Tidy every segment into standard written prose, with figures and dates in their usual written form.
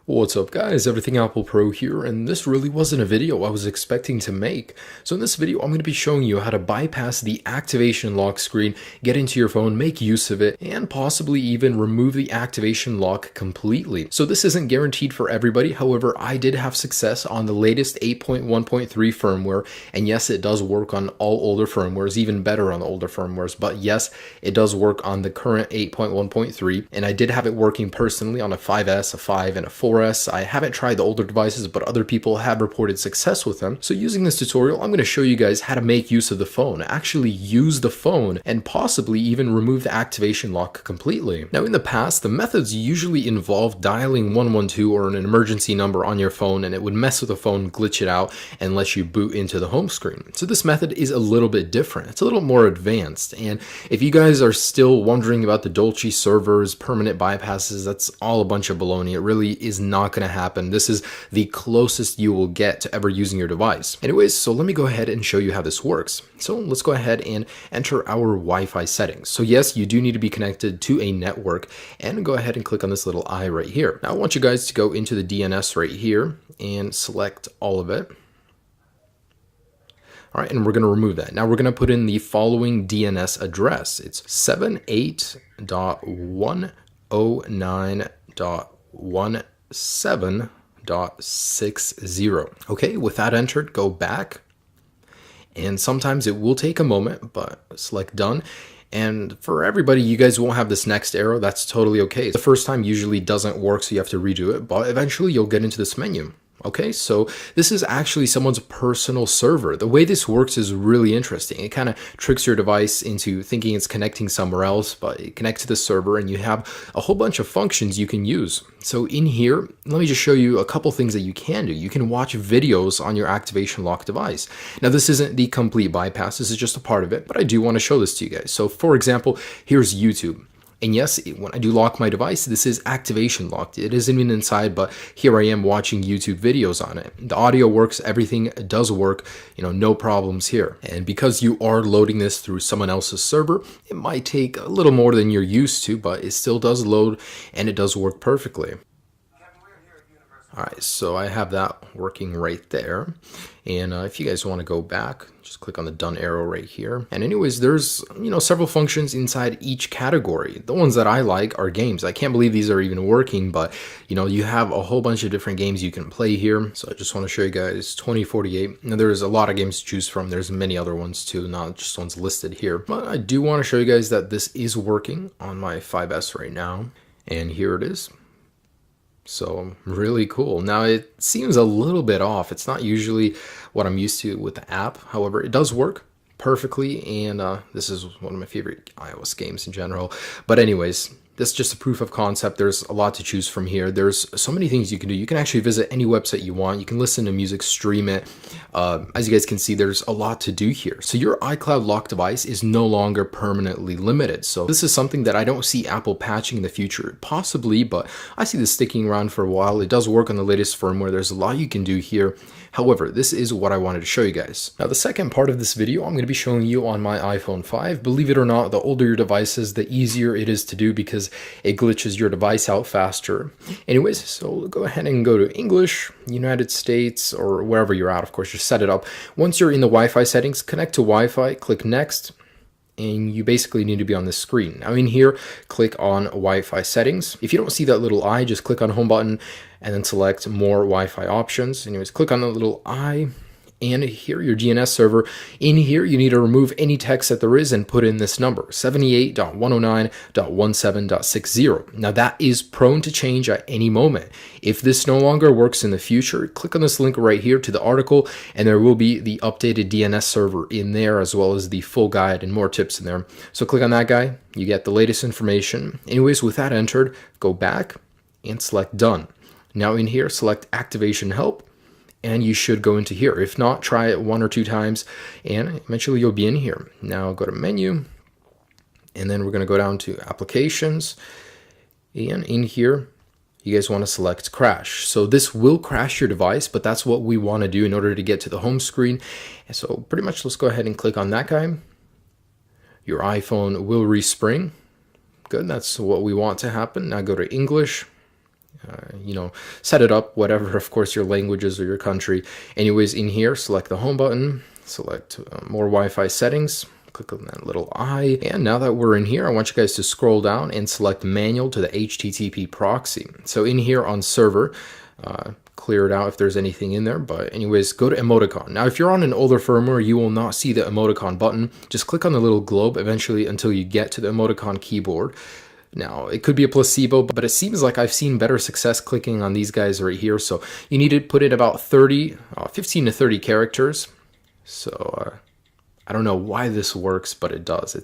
What's up guys, Everything Apple Pro here, and this really wasn't a video I was expecting to make. So in this video, I'm going to be showing you how to bypass the activation lock screen, get into your phone, make use of it, and possibly even remove the activation lock completely. So this isn't guaranteed for everybody, however, I did have success on the latest 8.1.3 firmware, and yes, it does work on all older firmwares, even better on the older firmwares, but yes, it does work on the current 8.1.3, and I did have it working personally on a 5S, a 5, and a 4S. I haven't tried the older devices, but other people have reported success with them. So using this tutorial, I'm going to show you guys how to make use of the phone, actually use the phone, and possibly even remove the activation lock completely. Now in the past, the methods usually involved dialing 112 or an emergency number on your phone, and it would mess with the phone, glitch it out, and let you boot into the home screen. So this method is a little bit different. It's a little more advanced, and if you guys are still wondering about the Dolce servers, permanent bypasses, that's all a bunch of baloney. It really is not going to happen. This is the closest you will get to ever using your device. Anyways, so let me go ahead and show you how this works. So let's go ahead and enter our Wi-Fi settings. So yes, you do need to be connected to a network, and go ahead and click on this little eye right here. Now I want you guys to go into the DNS right here and select all of it. All right, and we're going to remove that. Now we're going to put in the following DNS address. It's 78.109.17.60. Okay, with that entered, go back. And sometimes it will take a moment, but select done. And for everybody, you guys won't have this next arrow. That's totally okay. The first time usually doesn't work, so you have to redo it, but eventually you'll get into this menu. Okay, so this is actually someone's personal server. The way this works is really interesting. It kind of tricks your device into thinking it's connecting somewhere else, but it connects to the server and you have a whole bunch of functions you can use. So in here, let me just show you a couple things that you can do. You can watch videos on your activation lock device. Now this isn't the complete bypass, this is just a part of it, but I do want to show this to you guys. So for example, here's YouTube. And yes, when I do lock my device, this is activation locked. It isn't even inside, but here I am watching YouTube videos on it. The audio works, everything does work, no problems here. And because you are loading this through someone else's server, it might take a little more than you're used to, but it still does load and it does work perfectly. All right, so I have that working right there. And if you guys want to go back, just click on the done arrow right here. And anyways, there's, several functions inside each category. The ones that I like are games. I can't believe these are even working, but you have a whole bunch of different games you can play here. So I just want to show you guys 2048. Now there's a lot of games to choose from. There's many other ones too, not just ones listed here. But I do want to show you guys that this is working on my 5S right now. And here it is. So really cool. Now it seems a little bit off. It's not usually what I'm used to with the app. However, it does work perfectly, and this is one of my favorite iOS games in general. But anyways, this is just a proof of concept. There's a lot to choose from here. There's so many things you can do. You can actually visit any website you want. You can listen to music, stream it. As you guys can see, there's a lot to do here. So your iCloud lock device is no longer permanently limited. So this is something that I don't see Apple patching in the future, possibly, but I see this sticking around for a while. It does work on the latest firmware. There's a lot you can do here. However, this is what I wanted to show you guys. Now, the second part of this video, I'm going to be showing you on my iPhone 5. Believe it or not, the older your device is, the easier it is to do because it glitches your device out faster. Anyways, so go ahead and go to English, United States, or wherever you're at. Of course, just set it up. Once you're in the Wi-Fi settings, connect to Wi-Fi, click Next, and you basically need to be on this screen. Now in here, click on Wi-Fi settings. If you don't see that little eye, just click on home button and then select more Wi-Fi options. Anyways, click on the little eye and here your DNS server. In here, you need to remove any text that there is and put in this number, 78.109.17.60. Now that is prone to change at any moment. If this no longer works in the future, click on this link right here to the article, and there will be the updated DNS server in there, as well as the full guide and more tips in there. So click on that guy, you get the latest information. Anyways, with that entered, go back and select done. Now in here, select activation help, and you should go into here. If not, try it 1 or 2 times, and eventually you'll be in here. Now go to menu, and then we're going to go down to applications, and in here, you guys want to select crash. So this will crash your device, but that's what we want to do in order to get to the home screen. And so pretty much let's go ahead and click on that guy. Your iPhone will respring. Good, that's what we want to happen. Now go to English, set it up, whatever, of course, your languages or your country. Anyways, in here, select the home button, select more Wi-Fi settings, click on that little eye. And now that we're in here, I want you guys to scroll down and select manual to the HTTP proxy. So in here on server, clear it out if there's anything in there. But anyways, go to emoticon. Now, if you're on an older firmware, you will not see the emoticon button. Just click on the little globe eventually until you get to the emoticon keyboard. Now, it could be a placebo, but it seems like I've seen better success clicking on these guys right here. So you need to put in about 15 to 30 characters. So I don't know why this works, but it does.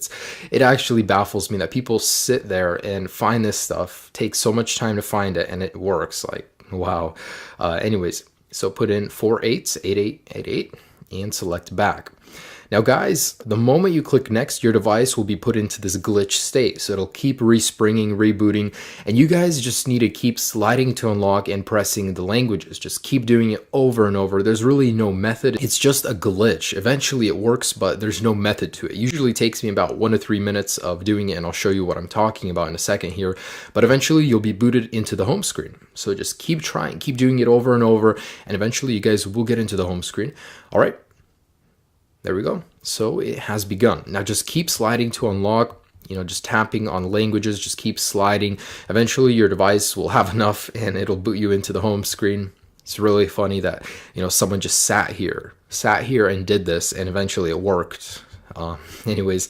It actually baffles me that people sit there and find this stuff, take so much time to find it, and it works. Like, wow. Anyways, so put in 488888 and select back. Now guys, the moment you click next, your device will be put into this glitch state. So it'll keep respringing, rebooting, and you guys just need to keep sliding to unlock and pressing the languages. Just keep doing it over and over. There's really no method. It's just a glitch. Eventually it works, but there's no method to it. It usually takes me about 1 to 3 minutes of doing it, and I'll show you what I'm talking about in a second here. But eventually you'll be booted into the home screen. So just keep trying, keep doing it over and over, and eventually you guys will get into the home screen. All right. There we go. So it has begun. Now just keep sliding to unlock, just tapping on languages, just keep sliding. Eventually your device will have enough and it'll boot you into the home screen. It's really funny that, someone just sat here and did this, and eventually it worked. Anyways,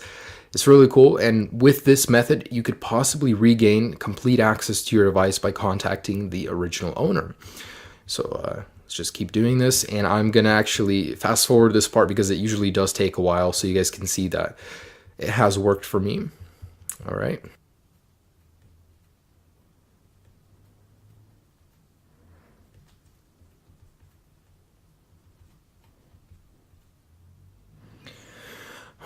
it's really cool. And with this method, you could possibly regain complete access to your device by contacting the original owner. So, let's just keep doing this, and I'm gonna actually fast forward this part because it usually does take a while, so you guys can see that it has worked for me. All right.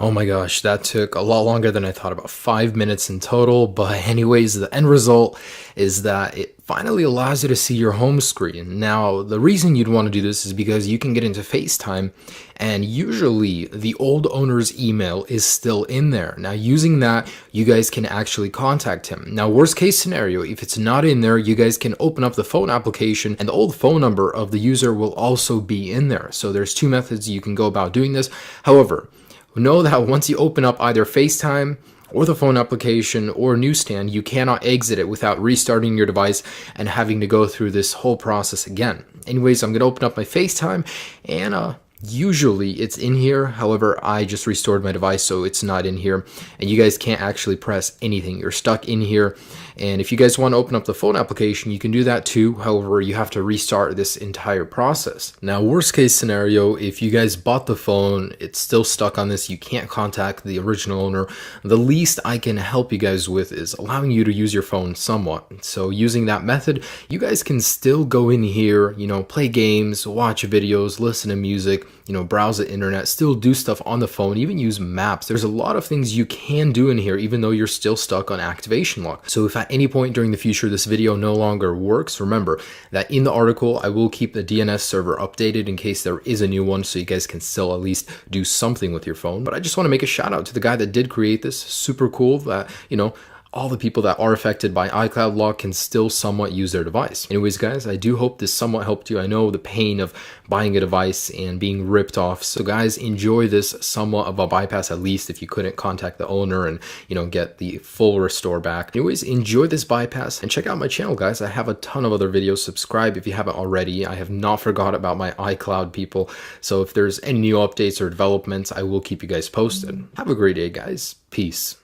Oh my gosh, that took a lot longer than I thought, about 5 minutes in total. But anyways, the end result is that it finally allows you to see your home screen. Now, the reason you'd want to do this is because you can get into FaceTime, and usually the old owner's email is still in there. Now, using that, you guys can actually contact him. Now, worst case scenario, if it's not in there, you guys can open up the phone application, and the old phone number of the user will also be in there. So there's 2 methods you can go about doing this. However, know that once you open up either FaceTime or the phone application or Newsstand, you cannot exit it without restarting your device and having to go through this whole process again. Anyways, I'm going to open up my FaceTime, and usually it's in here. However, I just restored my device, so it's not in here, and you guys can't actually press anything. You're stuck in here. And if you guys want to open up the phone application, you can do that too. However, you have to restart this entire process. Now, worst case scenario, if you guys bought the phone, it's still stuck on this, you can't contact the original owner, the least I can help you guys with is allowing you to use your phone somewhat. So using that method, you guys can still go in here, play games, watch videos, listen to music, browse the internet, still do stuff on the phone, even use maps. There's a lot of things you can do in here, even though you're still stuck on activation lock. So if at any point during the future this video no longer works, remember that in the article I will keep the DNS server updated in case there is a new one, so you guys can still at least do something with your phone. But I just want to make a shout out to the guy that did create this. Super cool that, all the people that are affected by iCloud lock can still somewhat use their device. Anyways, guys, I do hope this somewhat helped you. I know the pain of buying a device and being ripped off. So guys, enjoy this somewhat of a bypass, at least if you couldn't contact the owner and, get the full restore back. Anyways, enjoy this bypass and check out my channel, guys. I have a ton of other videos. Subscribe if you haven't already. I have not forgot about my iCloud people. So if there's any new updates or developments, I will keep you guys posted. Have a great day, guys. Peace.